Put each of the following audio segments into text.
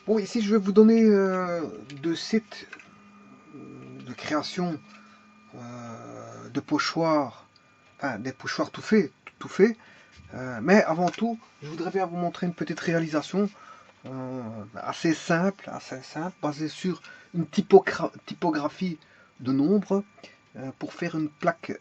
Bon, ici je vais vous donner deux sites de création de pochoirs, enfin des pochoirs tout faits. Mais avant tout, je voudrais bien vous montrer une petite réalisation assez simple, basée sur une typographie de nombres pour faire euh, une plaque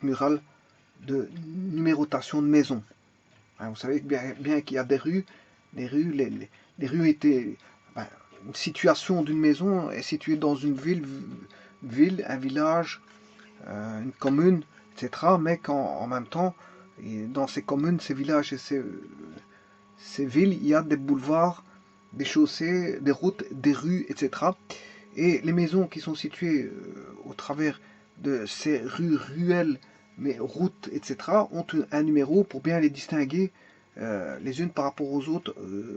murale de numérotation de maison. Hein, vous savez bien qu'il y a des rues, les rues étaient, ben, une situation d'une maison est située dans une ville, un village, une commune, etc. Mais en même temps, dans ces communes, ces villages et ces villes, il y a des boulevards, des chaussées, des routes, des rues, etc. Et les maisons qui sont situées au travers de ces ruelles, mais routes, etc., ont un numéro pour bien les distinguer les unes par rapport aux autres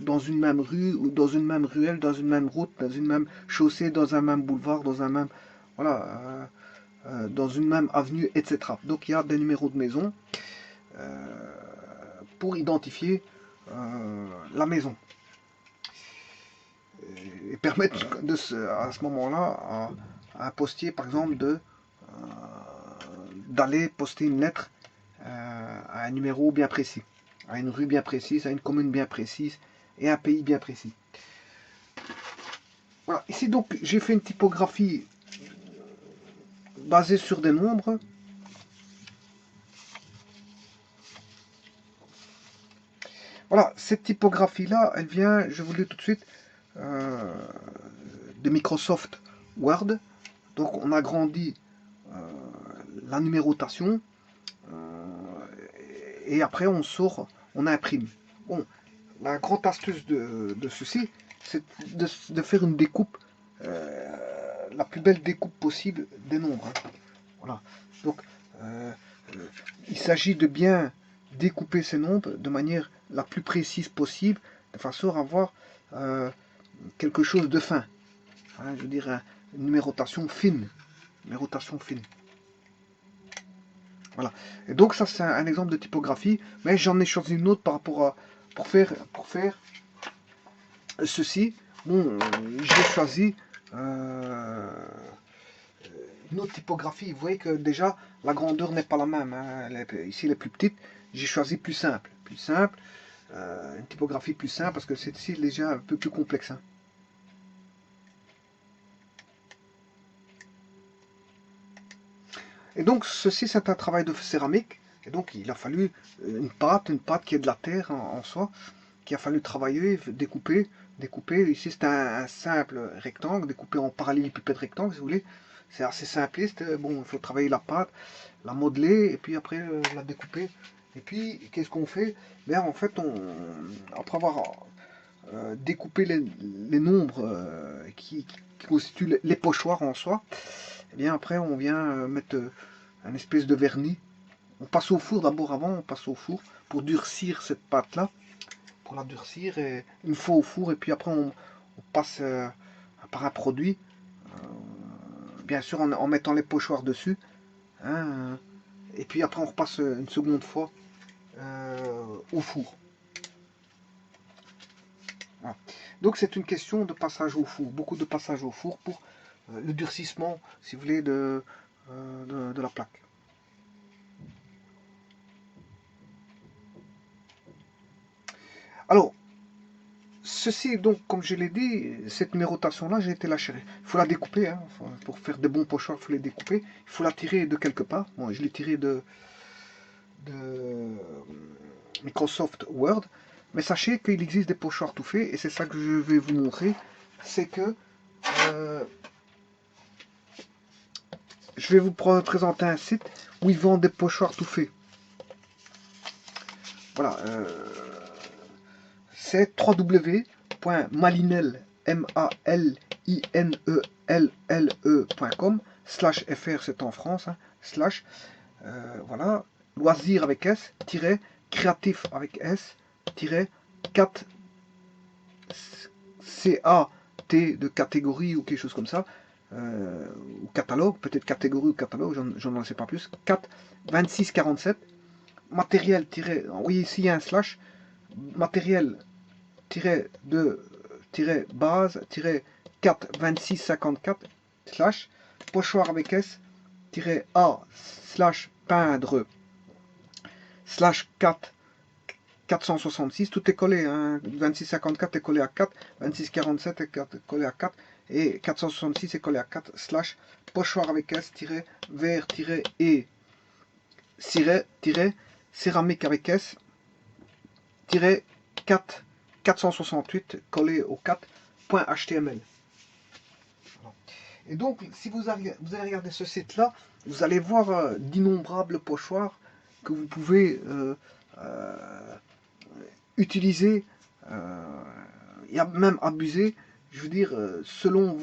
dans une même rue, ou dans une même ruelle, dans une même route, dans une même chaussée, dans un même boulevard, dans un même... Voilà, dans une même avenue, etc. Donc il y a des numéros de maison pour identifier la maison et permettre à ce moment-là à un postier, par exemple, d'aller poster une lettre à un numéro bien précis, à une rue bien précise, à une commune bien précise et à un pays bien précis. Voilà. Ici donc j'ai fait une typographie basée sur des nombres. Voilà, cette typographie-là, elle vient, je vous le dis tout de suite, euh, de Microsoft Word. Donc on agrandit la numérotation et après on sort, on imprime. Bon, la grande astuce de ceci, c'est de faire une découpe, la plus belle découpe possible des nombres. Hein. Voilà. Donc il s'agit de bien découper ces nombres de manière la plus précise possible, de façon à avoir quelque chose de fin. Hein, je veux dire, une numérotation fine. Numérotation fine. Voilà. Et donc ça c'est un exemple de typographie, mais j'en ai choisi une autre par rapport à pour faire ceci. Bon, j'ai choisi une autre typographie. Vous voyez que déjà la grandeur n'est pas la même. Hein. Ici elle est plus petite. J'ai choisi plus simple, une typographie plus simple parce que celle-ci est déjà un peu plus complexe. Hein. Et donc ceci c'est un travail de céramique. Et donc il a fallu une pâte qui est de la terre en soi, qu'il a fallu travailler, découper. Ici c'est un simple rectangle, découpé en parallélépipède rectangle si vous voulez. C'est assez simpliste. Bon, il faut travailler la pâte, la modeler et puis après la découper. Et puis qu'est-ce qu'on fait? Bien en fait, après avoir découpé les nombres qui constituent les pochoirs en soi, et bien après on vient mettre un espèce de vernis. On passe au four d'abord avant, on passe au four pour durcir cette pâte là, pour la durcir et une fois au four et puis après on passe par un produit, bien sûr en mettant les pochoirs dessus, hein, et puis après on repasse une seconde fois au four. Voilà. Donc c'est une question de passage au four, beaucoup de passage au four pour le durcissement, si vous voulez, de la plaque. Alors, ceci, donc, comme je l'ai dit, cette numérotation-là, j'ai été la chérie. Il faut la découper, hein, pour faire des bons pochoirs, il faut les découper. Il faut la tirer de quelque part. Bon, je l'ai tiré de Microsoft Word. Mais sachez qu'il existe des pochoirs tout faits, et c'est ça que je vais vous montrer. C'est que euh, je vais vous présenter un site où ils vendent des pochoirs tout faits. Voilà, c'est www.malinelle.com /fr, c'est en France, hein, slash, voilà, loisir avec S, tiret, créatif avec S, tiret, 4, C-A-T de catégorie ou quelque chose comme ça, ou catalogue, peut-être catégorie ou catalogue, j'en n'en sais pas plus, 4, 26, 47, matériel, oui ici il y a un slash, matériel-de-base-4 slash pochoir avec S-A slash peindre slash 466, tout est collé, hein. 2654 est collé à 4, 2647 est collé à 4, et 466 est collé à 4, slash pochoir avec S-vert-e céramique avec S 4 468 collé au 4.html. Et donc, si vous allez regarder ce site-là, vous allez voir d'innombrables pochoirs que vous pouvez utiliser et même abuser, je veux dire, selon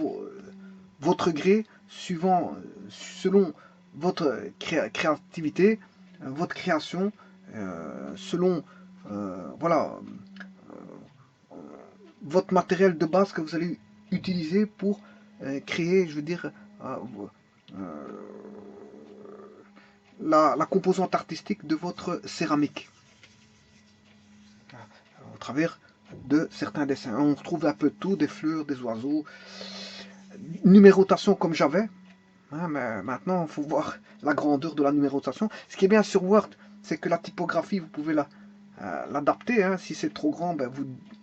votre gré, selon votre créativité, votre création, selon voilà, votre matériel de base que vous allez utiliser pour créer, je veux dire, la composante artistique de votre céramique. Au travers de certains dessins. On retrouve un peu de tout, des fleurs, des oiseaux, numérotation comme j'avais. Hein, mais maintenant, il faut voir la grandeur de la numérotation. Ce qui est bien sur Word, c'est que la typographie, vous pouvez l'adapter. Hein. Si c'est trop grand, ben,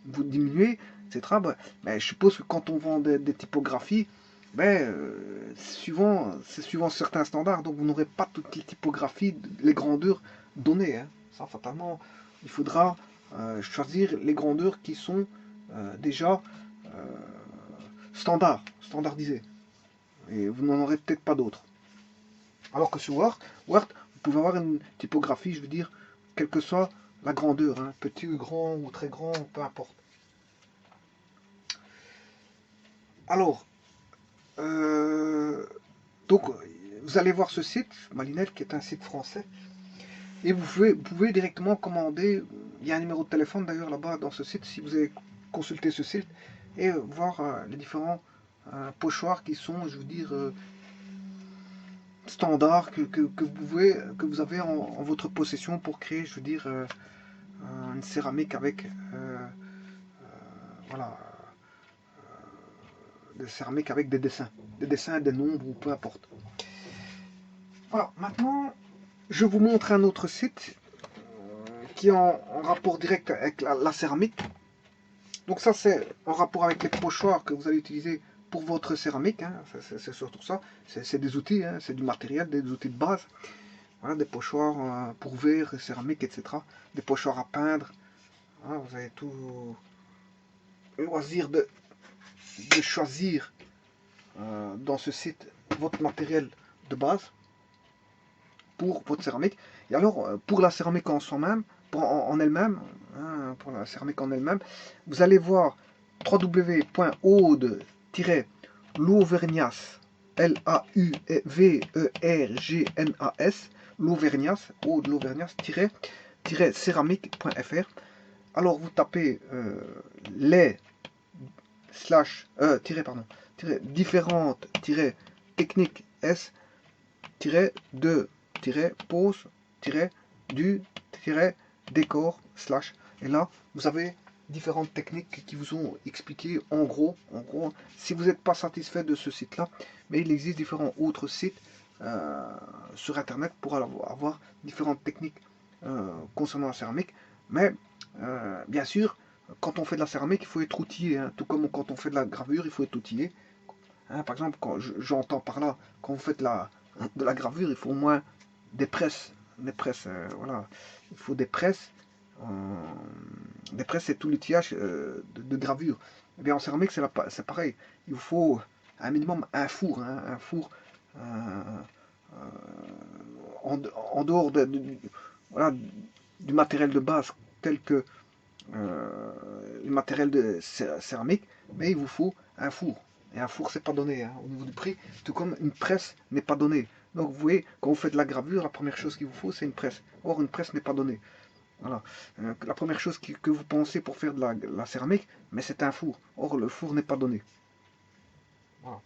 vous diminuez, etc. Ben, je suppose que quand on vend des typographies, ben, c'est suivant certains standards. Donc vous n'aurez pas toutes les typographies, les grandeurs données. Hein. Ça, fatalement, il faudra choisir les grandeurs qui sont déjà standardisées. Et vous n'en aurez peut-être pas d'autres. Alors que sur Word, vous pouvez avoir une typographie, je veux dire, quelle que soit la grandeur, hein, petit ou grand ou très grand, peu importe. Alors, donc, vous allez voir ce site, Malinette, qui est un site français, et vous pouvez directement commander, il y a un numéro de téléphone d'ailleurs là-bas dans ce site, si vous avez consulté ce site, et voir les différents pochoirs qui sont, je veux dire, standards que vous avez en votre possession pour créer, je veux dire, une céramique avec voilà, des céramiques avec des dessins, des nombres ou peu importe. Voilà, maintenant je vous montre un autre site qui est en rapport direct avec la céramique. Donc ça c'est en rapport avec les pochoirs que vous allez utiliser pour votre céramique, hein. C'est surtout ça, c'est des outils, hein. C'est du matériel, des outils de base. Voilà, des pochoirs pour verre, céramique, etc. Des pochoirs à peindre. Voilà, vous avez tout le loisir de choisir dans ce site votre matériel de base pour votre céramique. Et alors, pour la céramique en soi-même, en elle-même, hein, pour la céramique en elle-même, vous allez voir www.aude-lauvergnas, Lauvergnas, Lauvergnas, aude-lauvergnas-céramique.fr. Alors vous tapez les différentes techniques S de pose du décor slash, et là vous avez différentes techniques qui vous sont expliquées en gros. Si vous n'êtes pas satisfait de ce site là, mais il existe différents autres sites sur internet pour avoir différentes techniques concernant la céramique. Mais bien sûr, quand on fait de la céramique, il faut être outillé, hein. Tout comme quand on fait de la gravure, il faut être outillé. Hein, par exemple, quand j'entends par là, quand vous faites de la gravure, il faut au moins des presses. Voilà. Il faut des presses. Des presses, c'est tout l'outillage de gravure. Et bien en céramique, c'est pareil. Il vous faut un minimum un four. Hein, un four en dehors voilà, du matériel de base tel que le matériel de céramique, mais il vous faut un four. Et un four, c'est pas donné hein, au niveau du prix, tout comme une presse n'est pas donnée. Donc vous voyez, quand vous faites de la gravure, la première chose qu'il vous faut, c'est une presse. Or, une presse n'est pas donnée. Voilà. La première chose que vous pensez pour faire de la céramique, mais c'est un four. Or, le four n'est pas donné. Voilà.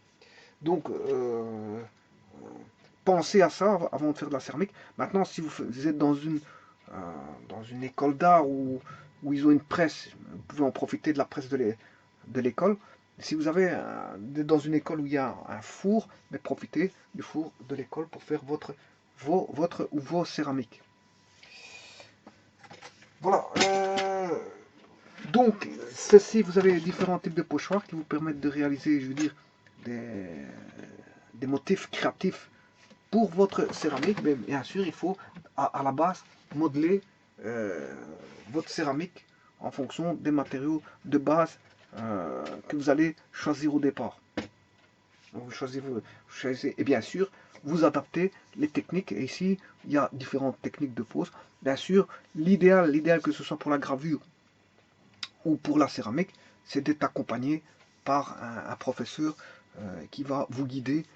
Donc, pensez à ça avant de faire de la céramique. Maintenant, si vous êtes dans une école d'art ou où ils ont une presse, vous pouvez en profiter de la presse de l'école. Si vous avez dans une école où il y a un four, mais profitez du four de l'école pour faire vos céramiques. Voilà. Donc, ceci, vous avez différents types de pochoirs qui vous permettent de réaliser, je veux dire, des motifs créatifs pour votre céramique. Mais bien sûr, il faut à la base modeler votre céramique en fonction des matériaux de base que vous allez choisir au départ. Donc, vous choisissez, et bien sûr, vous adaptez les techniques. Et ici, il y a différentes techniques de pose. Bien sûr, l'idéal que ce soit pour la gravure ou pour la céramique, c'est d'être accompagné par un professeur qui va vous guider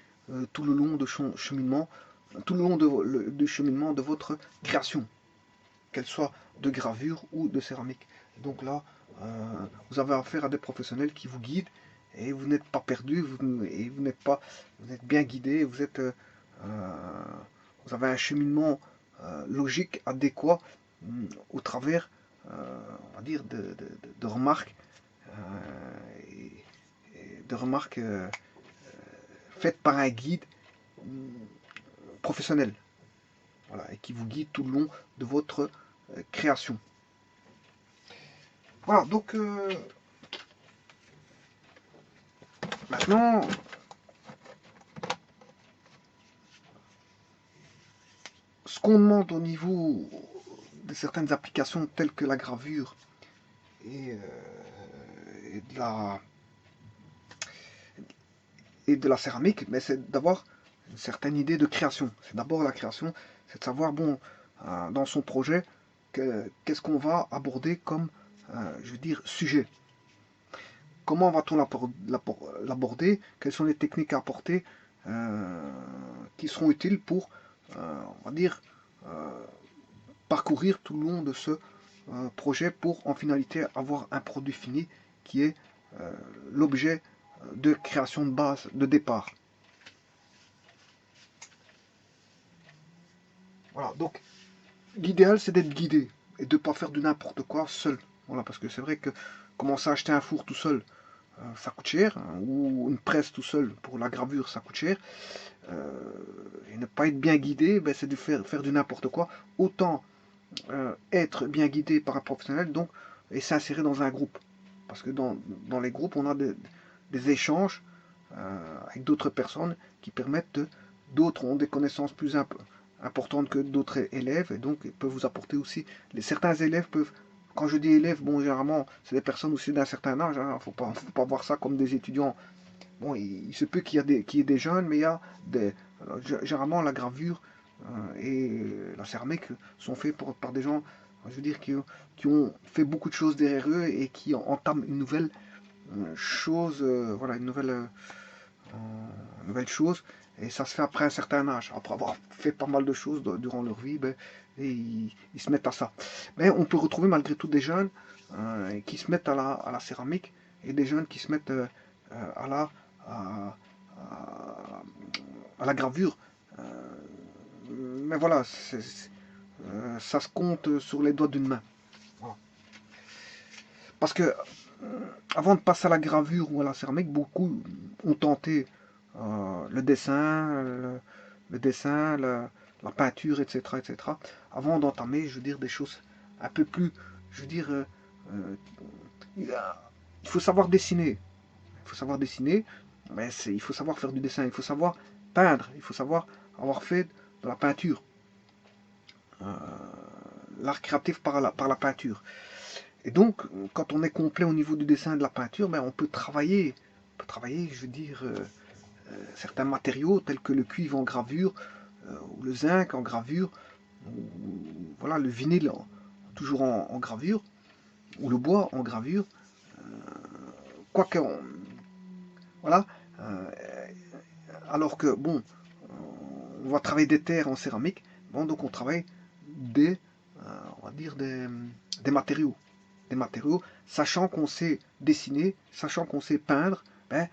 tout le long de son cheminement, tout le long du cheminement de votre création, qu'elle soit de gravure ou de céramique. Donc là, vous avez affaire à des professionnels qui vous guident et vous n'êtes pas perdu, vous êtes bien guidé, vous avez un cheminement logique, adéquat au travers, on va dire, de remarques, de remarques faites par un guide professionnel, voilà, et qui vous guide tout le long de votre création. Voilà, donc maintenant, ce qu'on demande au niveau de certaines applications telles que la gravure et de la céramique, mais c'est d'avoir une certaine idée de création. C'est d'abord la création, c'est de savoir, bon, dans son projet, qu'est-ce qu'on va aborder comme, je veux dire, sujet. Comment va-t-on l'aborder? Quelles sont les techniques à apporter qui seront utiles pour, on va dire, parcourir tout le long de ce projet pour en finalité avoir un produit fini qui est l'objet de création de base, de départ. Voilà, donc l'idéal c'est d'être guidé et de ne pas faire du n'importe quoi seul. Voilà, parce que c'est vrai que commencer à acheter un four tout seul, ça coûte cher, hein, ou une presse tout seul pour la gravure, ça coûte cher. Et ne pas être bien guidé, ben, c'est de faire du n'importe quoi. Autant être bien guidé par un professionnel donc, et s'insérer dans un groupe. Parce que dans les groupes, on a des échanges avec d'autres personnes qui permettent d'autres ont des connaissances plus importantes que d'autres élèves et donc ils peuvent vous apporter aussi. Certains élèves peuvent, quand je dis élèves, bon, généralement, c'est des personnes aussi d'un certain âge, hein, faut pas voir ça comme des étudiants. Bon, il se peut qu'il y ait des jeunes, mais il y a généralement la gravure et la céramique sont faits par des gens, je veux dire, qui ont fait beaucoup de choses derrière eux et qui entament une nouvelle chose, voilà, nouvelle chose, et ça se fait après un certain âge, après avoir fait pas mal de choses durant leur vie, ben, et ils se mettent à ça. Mais on peut retrouver malgré tout des jeunes qui se mettent à la céramique et des jeunes qui se mettent à la, à, à la gravure. Mais voilà, ça se compte sur les doigts d'une main. Voilà. Parce que avant de passer à la gravure ou à la céramique, beaucoup ont tenté le dessin, la peinture, etc., etc. Avant d'entamer, je veux dire, des choses un peu plus, je veux dire, il faut savoir dessiner. Il faut savoir dessiner, mais il faut savoir faire du dessin, il faut savoir peindre, il faut savoir avoir fait de la peinture. L'art créatif par la peinture. Et donc, quand on est complet au niveau du dessin et de la peinture, ben, on peut travailler, je veux dire, certains matériaux tels que le cuivre en gravure, ou le zinc en gravure, ou, voilà, le vinyle toujours en gravure, ou le bois en gravure. Quoique, voilà. Euh, alors que, bon, on va travailler des terres en céramique, bon, donc on travaille on va dire des matériaux. Des matériaux, sachant qu'on sait dessiner, sachant qu'on sait peindre, ben,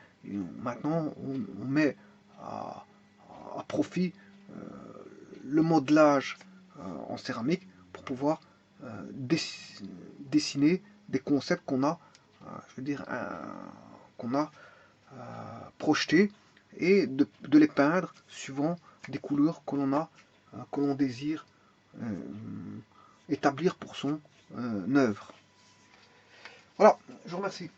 maintenant on met à profit le modelage en céramique pour pouvoir dessiner des concepts qu'on a, je veux dire, qu'on a projetés, et de les peindre suivant des couleurs que l'on a, que l'on désire établir pour son œuvre. Voilà, je vous remercie.